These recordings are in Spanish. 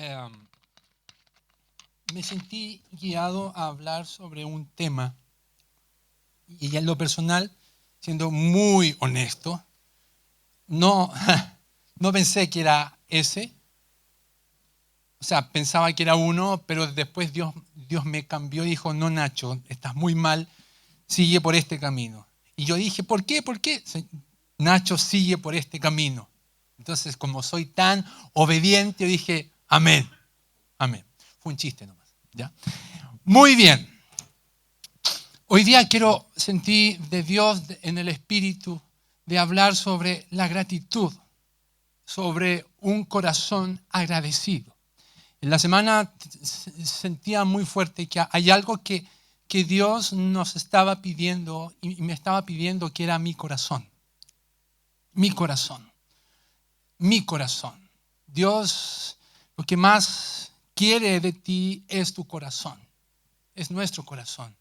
eh, me sentí guiado a hablar sobre un tema y en lo personal, siendo muy honesto, no, no pensé que era ese. O sea, pensaba que era uno, pero después Dios me cambió y dijo, no, Nacho, estás muy mal, sigue por este camino. Y yo dije, ¿por qué? ¿Por qué? Nacho, sigue por este camino. Entonces, como soy tan obediente, dije, amén, amén. Fue un chiste nomás, ¿ya? Muy bien. Hoy día quiero sentir de Dios en el Espíritu de hablar sobre la gratitud, sobre un corazón agradecido. En la semana sentía muy fuerte que hay algo que Dios nos estaba pidiendo y me estaba pidiendo que era mi corazón. Mi corazón. Mi corazón. Dios lo que más quiere de ti es tu corazón. Es nuestro corazón.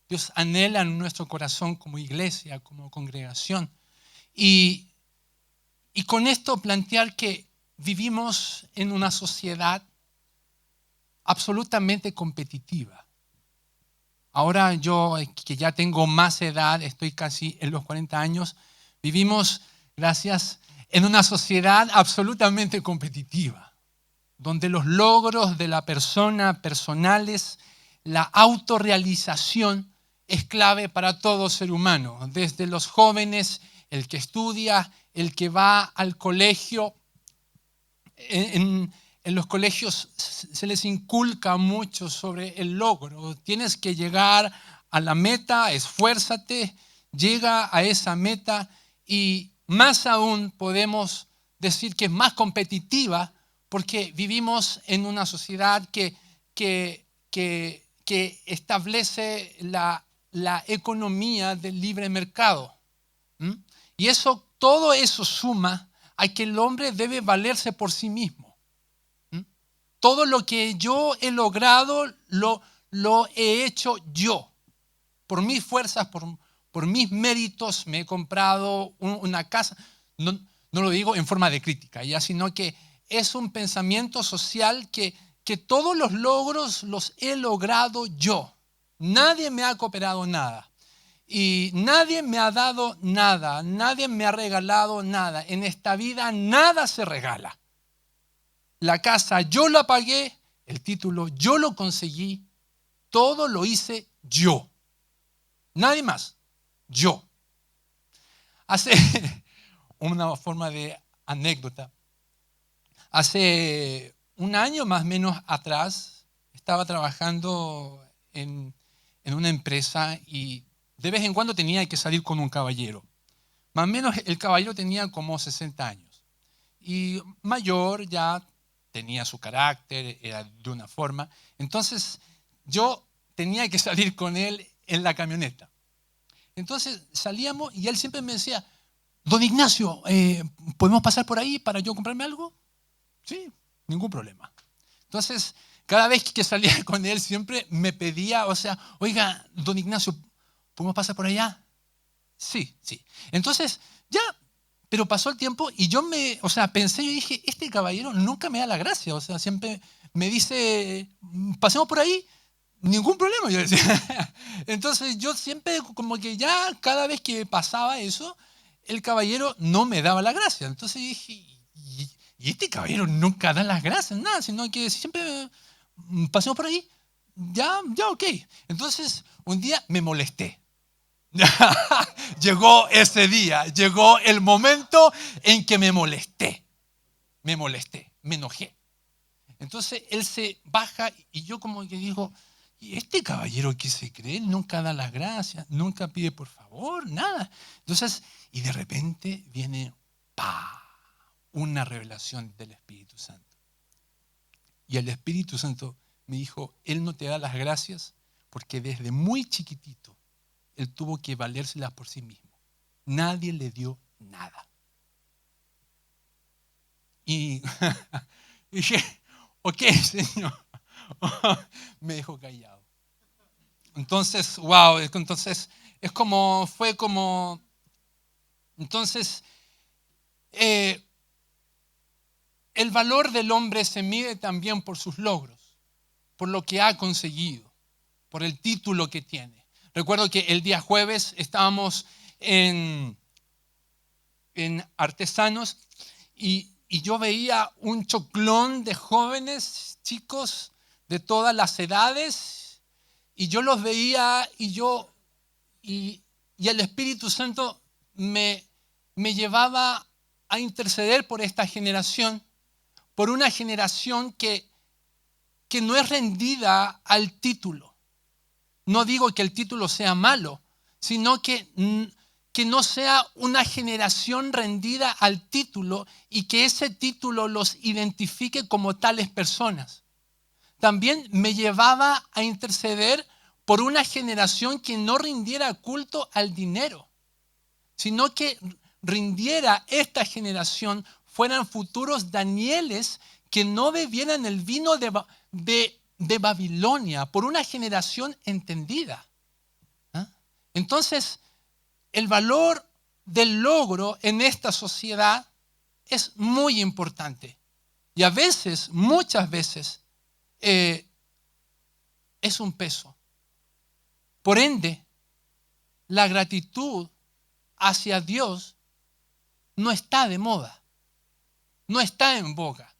Dios anhela en nuestro corazón como iglesia, como congregación. Y con esto plantear que vivimos en una sociedad absolutamente competitiva. Ahora yo, que ya tengo más edad, estoy casi en los 40 años, vivimos, gracias, en una sociedad absolutamente competitiva, donde los logros de la persona personales, la autorrealización es clave para todo ser humano, desde los jóvenes, el que estudia, el que va al colegio. En los colegios se les inculca mucho sobre el logro. Tienes que llegar a la meta, esfuérzate, llega a esa meta y más aún podemos decir que es más competitiva porque vivimos en una sociedad que establece la economía del libre mercado. ¿Mm? Y todo eso suma a que el hombre debe valerse por sí mismo. ¿Mm? Todo lo que yo he logrado lo he hecho yo. Por mis fuerzas, por mis méritos me he comprado una casa. No lo digo en forma de crítica, ¿ya? Sino que es un pensamiento social que todos los logros los he logrado yo. Nadie me ha cooperado nada. Y nadie me ha dado nada, nadie me ha regalado nada. En esta vida nada se regala. La casa yo la pagué, el título yo lo conseguí, todo lo hice yo. Nadie más, yo. Hace una forma de anécdota. Hace un año más o menos atrás estaba trabajando en una empresa y de vez en cuando tenía que salir con un caballero. Más o menos el caballero tenía como 60 años. Y mayor, ya tenía su carácter, era de una forma. Entonces yo tenía que salir con él en la camioneta. Entonces salíamos y él siempre me decía, don Ignacio, ¿podemos pasar por ahí para yo comprarme algo? Sí, ningún problema. Entonces, cada vez que salía con él siempre me pedía, o sea, oiga, don Ignacio, ¿podemos pasar por allá? Sí, sí. Entonces, ya, pero pasó el tiempo y pensé, yo dije, este caballero nunca me da la gracia, o sea, siempre me dice, pasemos por ahí, ningún problema, yo decía. Entonces, yo siempre como que ya cada vez que pasaba eso, el caballero no me daba la gracia. Entonces dije, y este caballero nunca da las gracias, nada, sino que siempre pasemos por ahí, ya, ok. Entonces, un día me molesté. Llegó ese día, llegó el momento en que me molesté, me enojé. Entonces él se baja y yo como que digo, ¿y este caballero qué se cree? Él nunca da las gracias, nunca pide por favor, nada. Entonces, y de repente viene una revelación del Espíritu Santo. Y el Espíritu Santo me dijo, Él no te da las gracias porque desde muy chiquitito Él tuvo que valérselas por sí mismo. Nadie le dio nada. Y dije, ok, Señor. Me dejó callado. Entonces, wow, entonces entonces, el valor del hombre se mide también por sus logros, por lo que ha conseguido, por el título que tiene. Recuerdo que el día jueves estábamos en Artesanos y yo veía un choclón de jóvenes, chicos de todas las edades, y yo los veía y el Espíritu Santo me llevaba a interceder por esta generación, por una generación que no es rendida al título. No digo que el título sea malo, sino que no sea una generación rendida al título y que ese título los identifique como tales personas. También me llevaba a interceder por una generación que no rindiera culto al dinero, sino que rindiera esta generación, fueran futuros Danieles que no bebieran el vino de Babilonia, por una generación entendida. Entonces, el valor del logro en esta sociedad es muy importante. Y a veces, muchas veces, es un peso. Por ende, la gratitud hacia Dios no está de moda, no está en boga.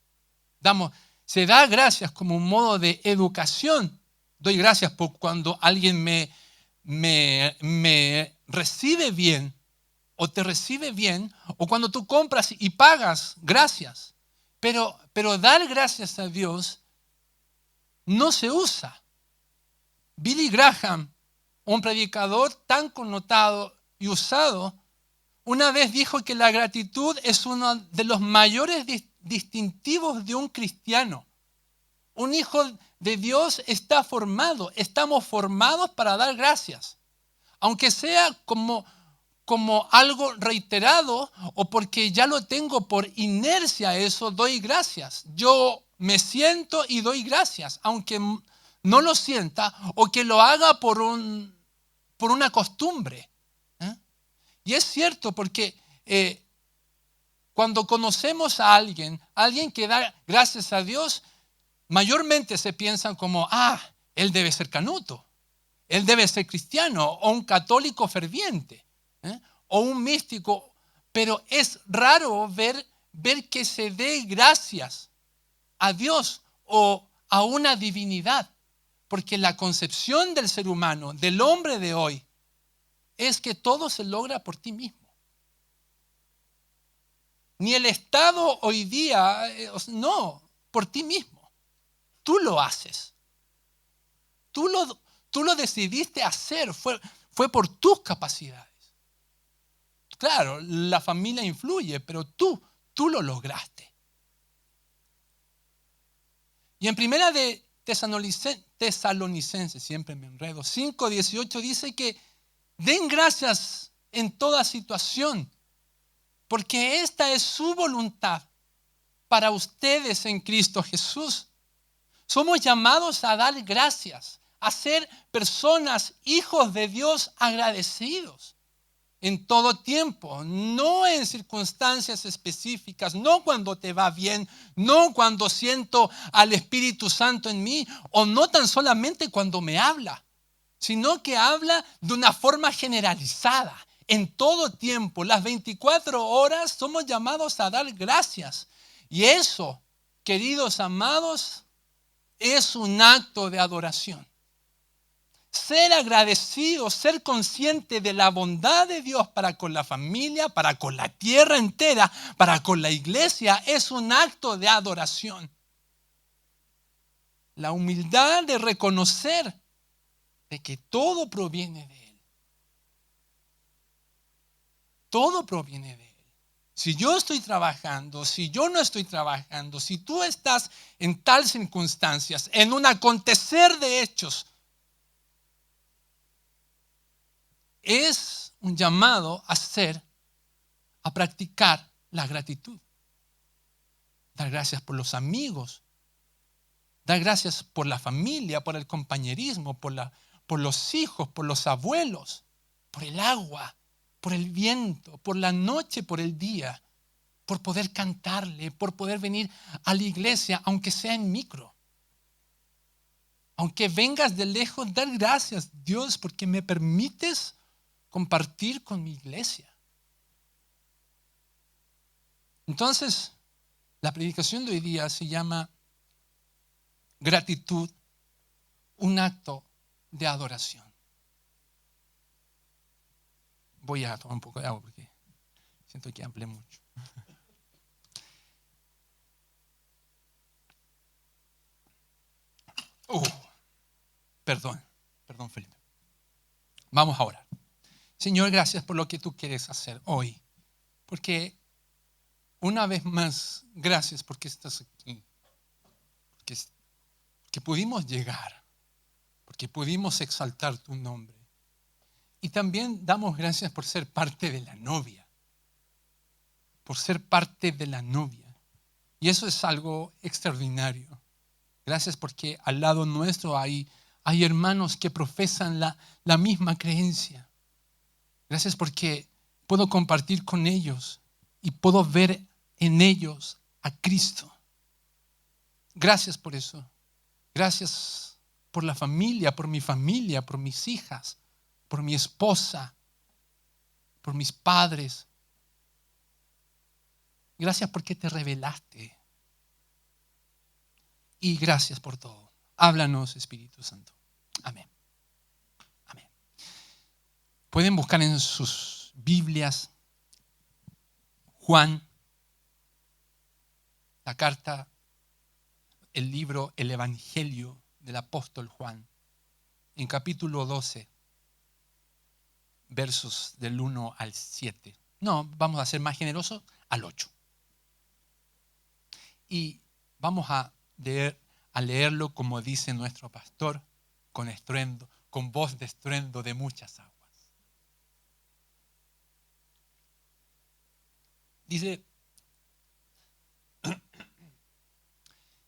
Se da gracias como un modo de educación. Doy gracias por cuando alguien me recibe bien o te recibe bien, o cuando tú compras y pagas, gracias. Pero dar gracias a Dios no se usa. Billy Graham, un predicador tan connotado y usado, una vez dijo que la gratitud es uno de los mayores distintivos de un cristiano. Un hijo de Dios está formado, estamos formados para dar gracias. Aunque sea como algo reiterado o porque ya lo tengo por inercia, eso doy gracias. Yo me siento y doy gracias, aunque no lo sienta o que lo haga por una costumbre. Y es cierto porque cuando conocemos a alguien que da gracias a Dios, mayormente se piensan como, él debe ser canuto, él debe ser cristiano o un católico ferviente, o un místico, pero es raro ver que se dé gracias a Dios o a una divinidad, porque la concepción del ser humano, del hombre de hoy, es que todo se logra por ti mismo. Ni el Estado hoy día, no, por ti mismo. Tú lo haces. Tú lo decidiste hacer, fue por tus capacidades. Claro, la familia influye, pero tú lo lograste. Y en primera de Tesalonicenses, siempre me enredo, 5:18 dice que den gracias en toda situación, porque esta es su voluntad para ustedes en Cristo Jesús. Somos llamados a dar gracias, a ser personas, hijos de Dios agradecidos en todo tiempo, no en circunstancias específicas, no cuando te va bien, no cuando siento al Espíritu Santo en mí, o no tan solamente cuando me habla, sino que habla de una forma generalizada. En todo tiempo, las 24 horas, somos llamados a dar gracias. Y eso, queridos amados, es un acto de adoración. Ser agradecido, ser consciente de la bondad de Dios para con la familia, para con la tierra entera, para con la iglesia, es un acto de adoración. La humildad de reconocer de que todo proviene de Él. Todo proviene de Él. Si yo estoy trabajando, si yo no estoy trabajando, si tú estás en tal circunstancias, en un acontecer de hechos, es un llamado a practicar la gratitud. Dar gracias por los amigos, dar gracias por la familia, por el compañerismo, por los hijos, por los abuelos, por el agua, por el viento, por la noche, por el día. por poder cantarle, por poder venir a la iglesia, aunque sea en micro. Aunque vengas de lejos, dar gracias, Dios, porque me permites compartir con mi iglesia. Entonces, la predicación de hoy día se llama gratitud, un acto de adoración. Voy a tomar un poco de agua porque siento que hablé mucho. Perdón, Felipe. Vamos a orar. Señor, gracias por lo que tú quieres hacer hoy. Porque una vez más, gracias porque estás aquí. Porque pudimos llegar. Porque pudimos exaltar tu nombre. Y también damos gracias por ser parte de la novia. Por ser parte de la novia. Y eso es algo extraordinario. Gracias porque al lado nuestro hay hermanos que profesan la misma creencia. Gracias porque puedo compartir con ellos y puedo ver en ellos a Cristo. Gracias por eso. Gracias por la familia, por mi familia, por mis hijas, por mi esposa, por mis padres. Gracias porque te revelaste. Y gracias por todo. Háblanos, Espíritu Santo. Amén. Amén. Pueden buscar en sus Biblias Juan, la carta, el libro, el Evangelio del apóstol Juan, en capítulo 12, versos del 1 al 7. No, vamos a ser más generosos, al 8. Y vamos a leerlo como dice nuestro pastor, con estruendo, con voz de estruendo de muchas aguas. Dice,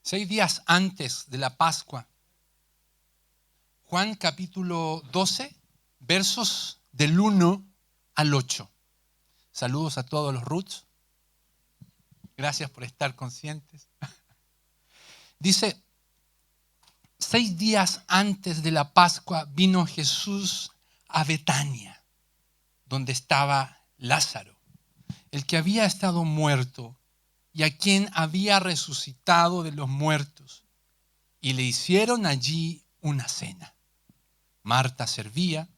6 días antes de la Pascua, Juan capítulo 12, versos del 1 al 8. Saludos a todos los Roots. Gracias por estar conscientes. Dice, 6 días antes de la Pascua vino Jesús a Betania, donde estaba Lázaro, el que había estado muerto y a quien había resucitado de los muertos. Y le hicieron allí una cena. Marta servía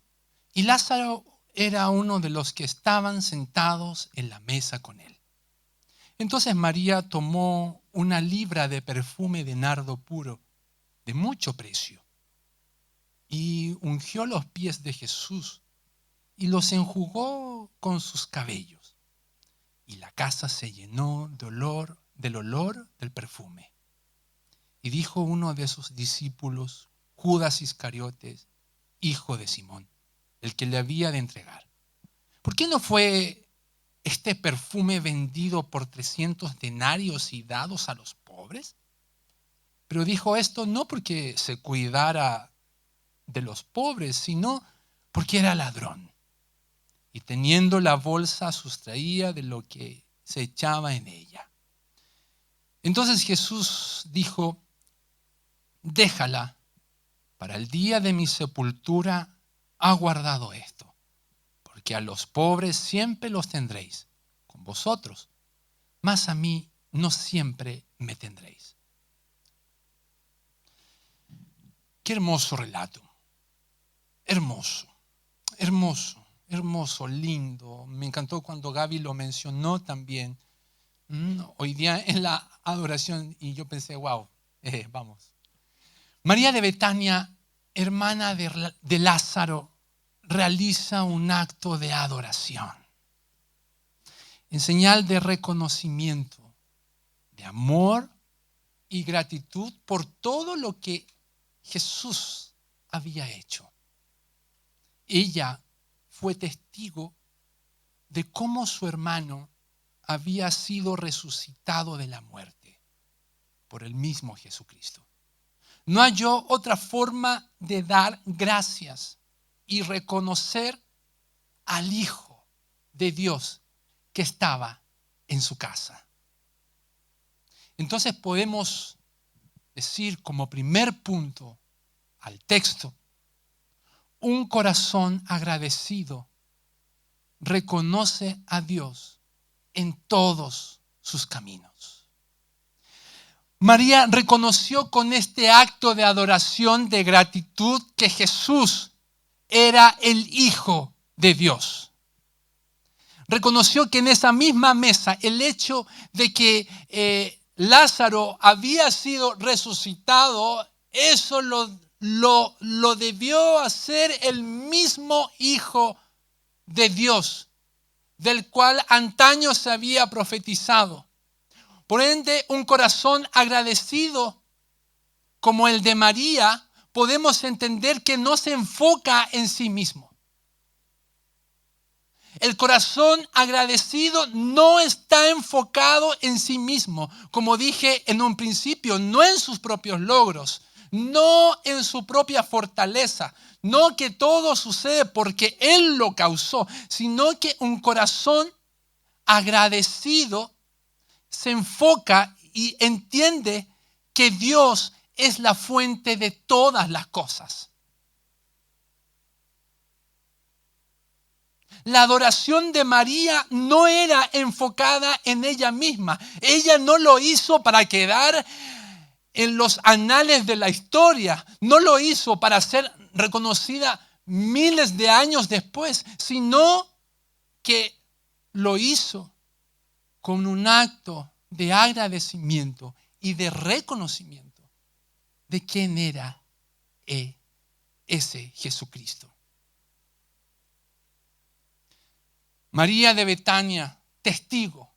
y Lázaro era uno de los que estaban sentados en la mesa con él. Entonces María tomó una libra de perfume de nardo puro, de mucho precio, y ungió los pies de Jesús y los enjugó con sus cabellos. Y la casa se llenó del olor del perfume. Y dijo uno de sus discípulos, Judas Iscariotes, hijo de Simón, el que le había de entregar: ¿por qué no fue este perfume vendido por 300 denarios y dados a los pobres? Pero dijo esto no porque se cuidara de los pobres, sino porque era ladrón. Y teniendo la bolsa sustraía de lo que se echaba en ella. Entonces Jesús dijo, déjala, para el día de mi sepultura ha guardado esto, porque a los pobres siempre los tendréis con vosotros, mas a mí no siempre me tendréis. Qué hermoso relato, hermoso, hermoso, hermoso, lindo. Me encantó cuando Gaby lo mencionó también. Hoy día en la adoración y yo pensé, wow, vamos. María de Betania, hermana de Lázaro, realiza un acto de adoración en señal de reconocimiento, de amor y gratitud por todo lo que Jesús había hecho. Ella fue testigo de cómo su hermano había sido resucitado de la muerte por el mismo Jesucristo. No halló otra forma de dar gracias y reconocer al Hijo de Dios que estaba en su casa. Entonces podemos decir como primer punto al texto, un corazón agradecido reconoce a Dios en todos sus caminos. María reconoció con este acto de adoración, de gratitud, que Jesús era el Hijo de Dios. Reconoció que en esa misma mesa el hecho de que Lázaro había sido resucitado, eso lo debió hacer el mismo Hijo de Dios, del cual antaño se había profetizado. Por ende, un corazón agradecido como el de María, podemos entender que no se enfoca en sí mismo. El corazón agradecido no está enfocado en sí mismo, como dije en un principio, no en sus propios logros, no en su propia fortaleza, no que todo sucede porque Él lo causó, sino que un corazón agradecido se enfoca y entiende que Dios es la fuente de todas las cosas. La adoración de María no era enfocada en ella misma. Ella no lo hizo para quedar en los anales de la historia. No lo hizo para ser reconocida miles de años después, sino que lo hizo con un acto de agradecimiento y de reconocimiento de quién era ese Jesucristo. María de Betania, testigo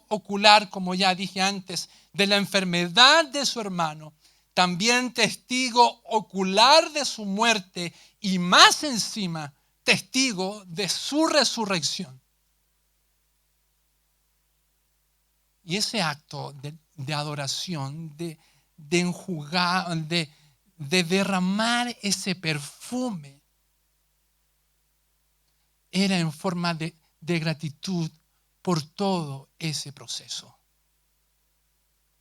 ocular, como ya dije antes, de la enfermedad de su hermano, también testigo ocular de su muerte y más encima, testigo de su resurrección. Y ese acto de adoración, de enjugar, de derramar ese perfume, era en forma de gratitud por todo ese proceso.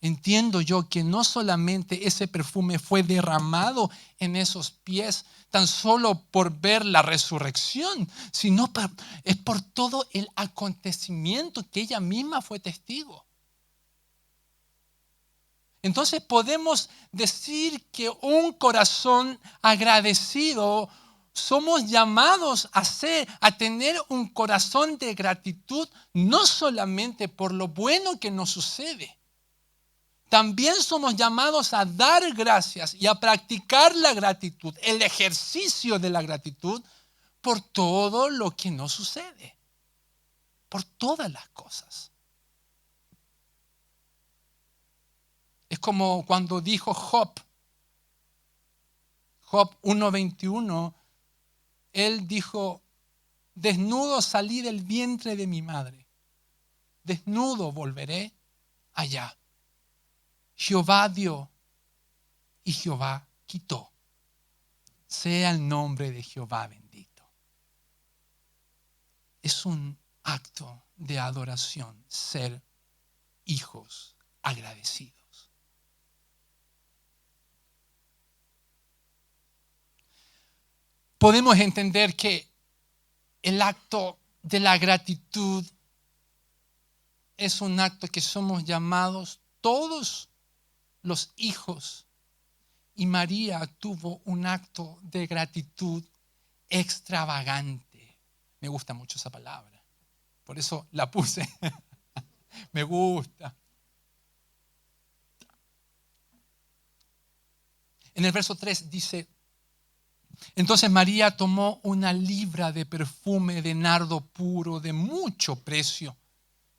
Entiendo yo que no solamente ese perfume fue derramado en esos pies tan solo por ver la resurrección, sino es por todo el acontecimiento que ella misma fue testigo. Entonces podemos decir que un corazón agradecido, somos llamados a tener un corazón de gratitud, no solamente por lo bueno que nos sucede. También somos llamados a dar gracias y a practicar la gratitud, el ejercicio de la gratitud por todo lo que nos sucede, por todas las cosas. Es como cuando dijo Job 1:21, él dijo, desnudo salí del vientre de mi madre, desnudo volveré allá. Jehová dio y Jehová quitó. Sea el nombre de Jehová bendito. Es un acto de adoración ser hijos agradecidos. Podemos entender que el acto de la gratitud es un acto que somos llamados todos los hijos. Y María tuvo un acto de gratitud extravagante. Me gusta mucho esa palabra. Por eso la puse. Me gusta. En el verso 3 dice, entonces María tomó una libra de perfume de nardo puro de mucho precio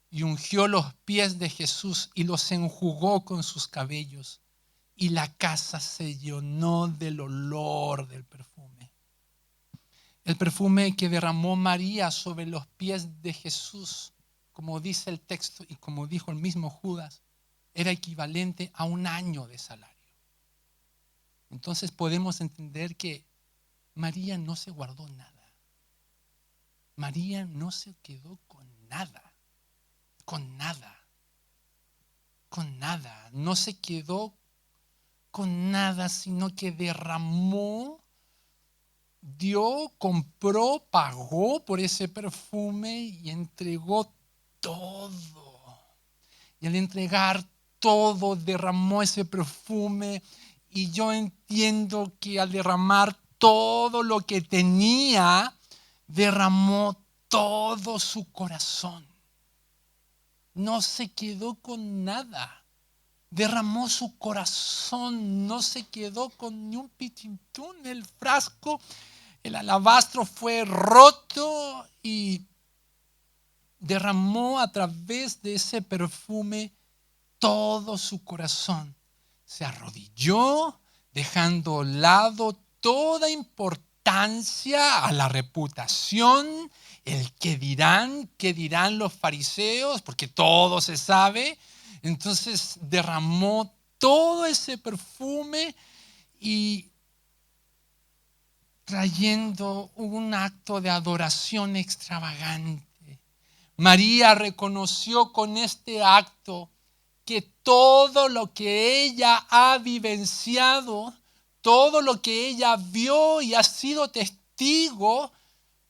y ungió los pies de Jesús y los enjugó con sus cabellos. Y la casa se llenó del olor del perfume. El perfume que derramó María sobre los pies de Jesús, como dice el texto y como dijo el mismo Judas, era equivalente a un año de salario. Entonces podemos entender que María no se guardó nada. María no se quedó con nada. con nada. Con nada. No se quedó con nada, sino que derramó, dio, compró, pagó por ese perfume y entregó todo. Y al entregar todo, derramó ese perfume. Y yo entiendo que al derramar todo lo que tenía, derramó todo su corazón. No se quedó con nada. Derramó su corazón. No se quedó con ni un pitintún. El frasco, el alabastro fue roto y derramó a través de ese perfume todo su corazón. Se arrodilló, dejando a un lado toda importancia a la reputación, el qué dirán los fariseos, porque todo se sabe. Entonces derramó todo ese perfume y trayendo un acto de adoración extravagante. María reconoció con este acto que todo lo que ella ha vivenciado, todo lo que ella vio y ha sido testigo,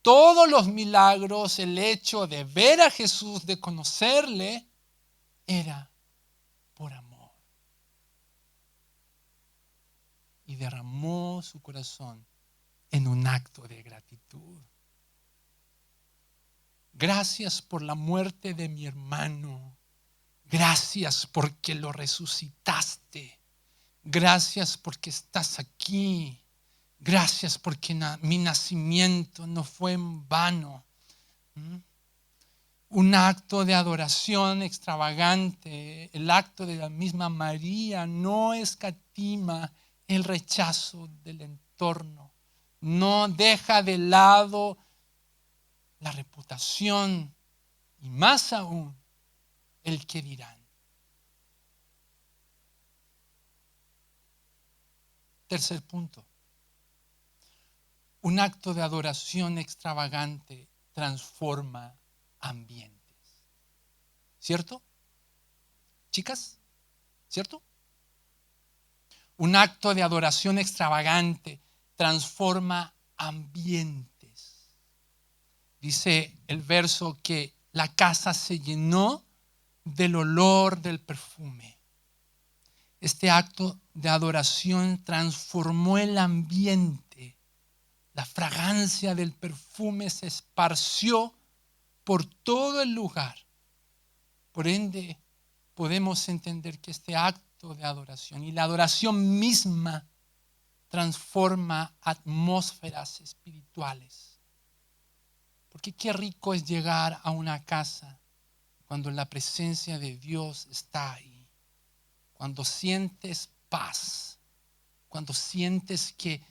todos los milagros, el hecho de ver a Jesús, de conocerle, era por amor. Y derramó su corazón en un acto de gratitud. Gracias por la muerte de mi hermano. Gracias porque lo resucitaste. Gracias porque estás aquí. Gracias porque mi nacimiento no fue en vano. Un acto de adoración extravagante. El acto de la misma María no escatima el rechazo del entorno. No deja de lado la reputación y más aún el que dirán. Tercer punto. Un acto de adoración extravagante transforma ambientes. ¿Cierto? Chicas, ¿cierto? Un acto de adoración extravagante transforma ambientes. Dice el verso que la casa se llenó del olor del perfume. Este acto de adoración transformó el ambiente. La fragancia del perfume se esparció por todo el lugar. Por ende, podemos entender que este acto de adoración y la adoración misma transforma atmósferas espirituales. Porque qué rico es llegar a una casa cuando la presencia de Dios está ahí. Cuando sientes paz, cuando sientes que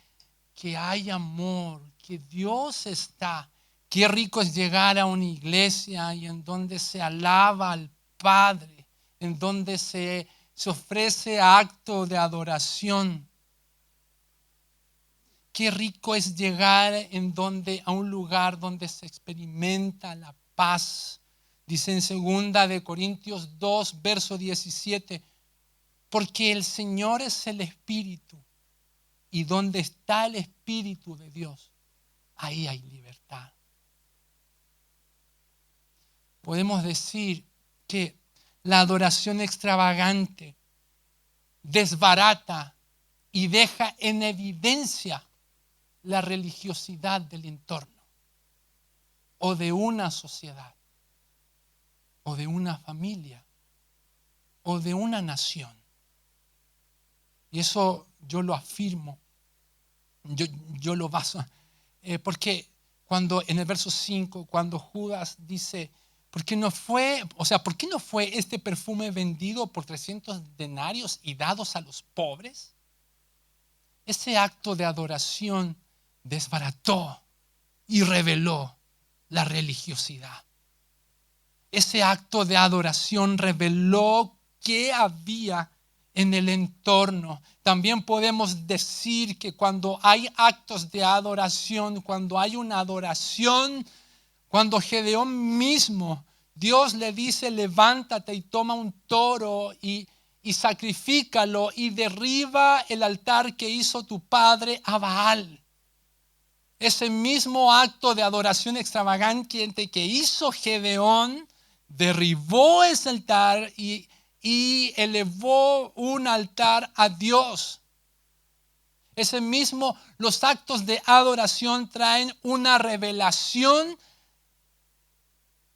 hay amor, que Dios está. Qué rico es llegar a una iglesia y en donde se alaba al Padre, en donde se ofrece acto de adoración. Qué rico es llegar a un lugar donde se experimenta la paz. Dice en 2 Corintios 2, verso 17, porque el Señor es el Espíritu y donde está el Espíritu de Dios, ahí hay libertad. Podemos decir que la adoración extravagante desbarata y deja en evidencia la religiosidad del entorno o de una sociedad o de una familia o de una nación. Y eso yo lo afirmo, yo lo baso, porque cuando en el verso 5, cuando Judas dice, ¿por qué no fue este perfume vendido por 300 denarios y dados a los pobres? Ese acto de adoración desbarató y reveló la religiosidad. Ese acto de adoración reveló qué había en el entorno. También podemos decir que cuando hay actos de adoración, cuando hay una adoración, cuando Gedeón mismo Dios le dice, levántate y toma un toro y sacrifícalo y derriba el altar que hizo tu padre a Baal. Ese mismo acto de adoración extravagante que hizo Gedeón, derribó ese altar y elevó un altar a Dios. Los actos de adoración traen una revelación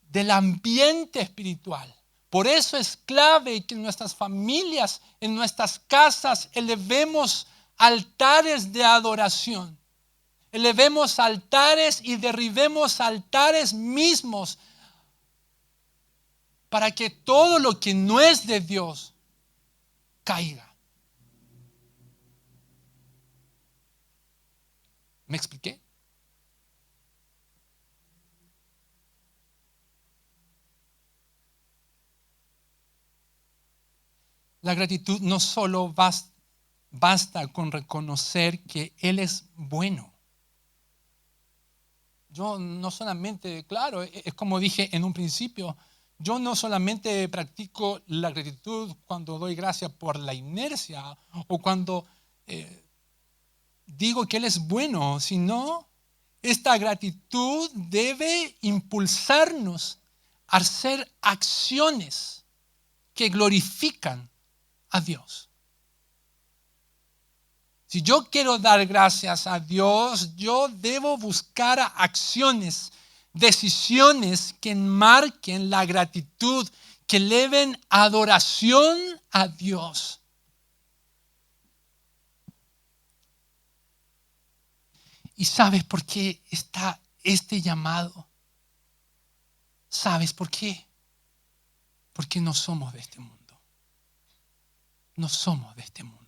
del ambiente espiritual. Por eso es clave que en nuestras familias, en nuestras casas, elevemos altares de adoración. Elevemos altares y derribemos altares mismos para que todo lo que no es de Dios caiga. ¿Me expliqué? La gratitud no solo basta con reconocer que Él es bueno. Yo no solamente, claro, es como dije en un principio, yo no solamente practico la gratitud cuando doy gracias por la inercia o cuando digo que Él es bueno, sino esta gratitud debe impulsarnos a hacer acciones que glorifican a Dios. Si yo quiero dar gracias a Dios, yo debo buscar acciones, decisiones que enmarquen la gratitud, que eleven adoración a Dios. ¿Y sabes por qué está este llamado? ¿Sabes por qué? Porque no somos de este mundo. No somos de este mundo.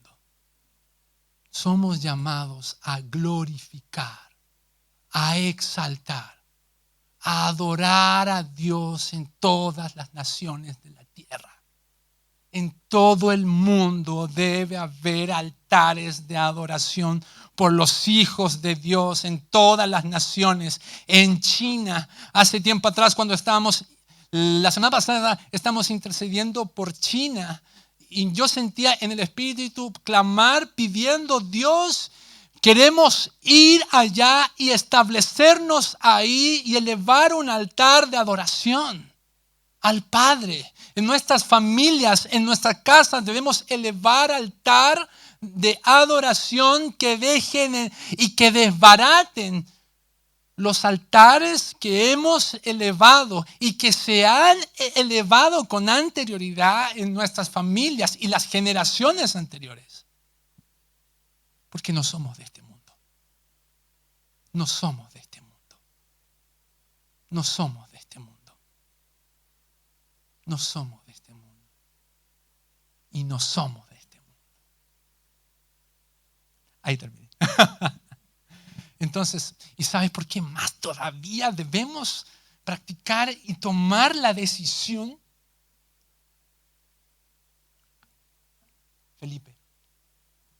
Somos llamados a glorificar, a exaltar, a adorar a Dios en todas las naciones de la tierra. En todo el mundo debe haber altares de adoración por los hijos de Dios en todas las naciones. En China, hace tiempo atrás la semana pasada estamos intercediendo por China. Y yo sentía en el espíritu clamar pidiendo, Dios, queremos ir allá y establecernos ahí y elevar un altar de adoración al Padre. En nuestras familias, en nuestras casas debemos elevar altar de adoración que dejen y que desbaraten los altares que hemos elevado y que se han elevado con anterioridad en nuestras familias y las generaciones anteriores. Porque no somos de este mundo. No somos de este mundo. No somos de este mundo. No somos de este mundo. Y no somos de este mundo. Ahí terminé. Entonces, ¿y sabes por qué más todavía debemos practicar y tomar la decisión? Felipe,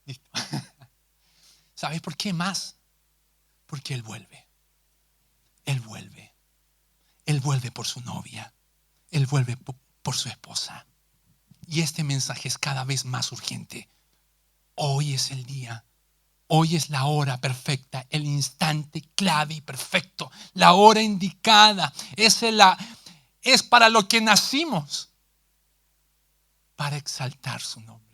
listo. ¿Sabes por qué más? Porque Él vuelve. Él vuelve. Él vuelve por su novia. Él vuelve por su esposa. Y este mensaje es cada vez más urgente. Hoy es el día. Hoy es la hora perfecta, el instante clave y perfecto, la hora indicada. Es para lo que nacimos, para exaltar su nombre.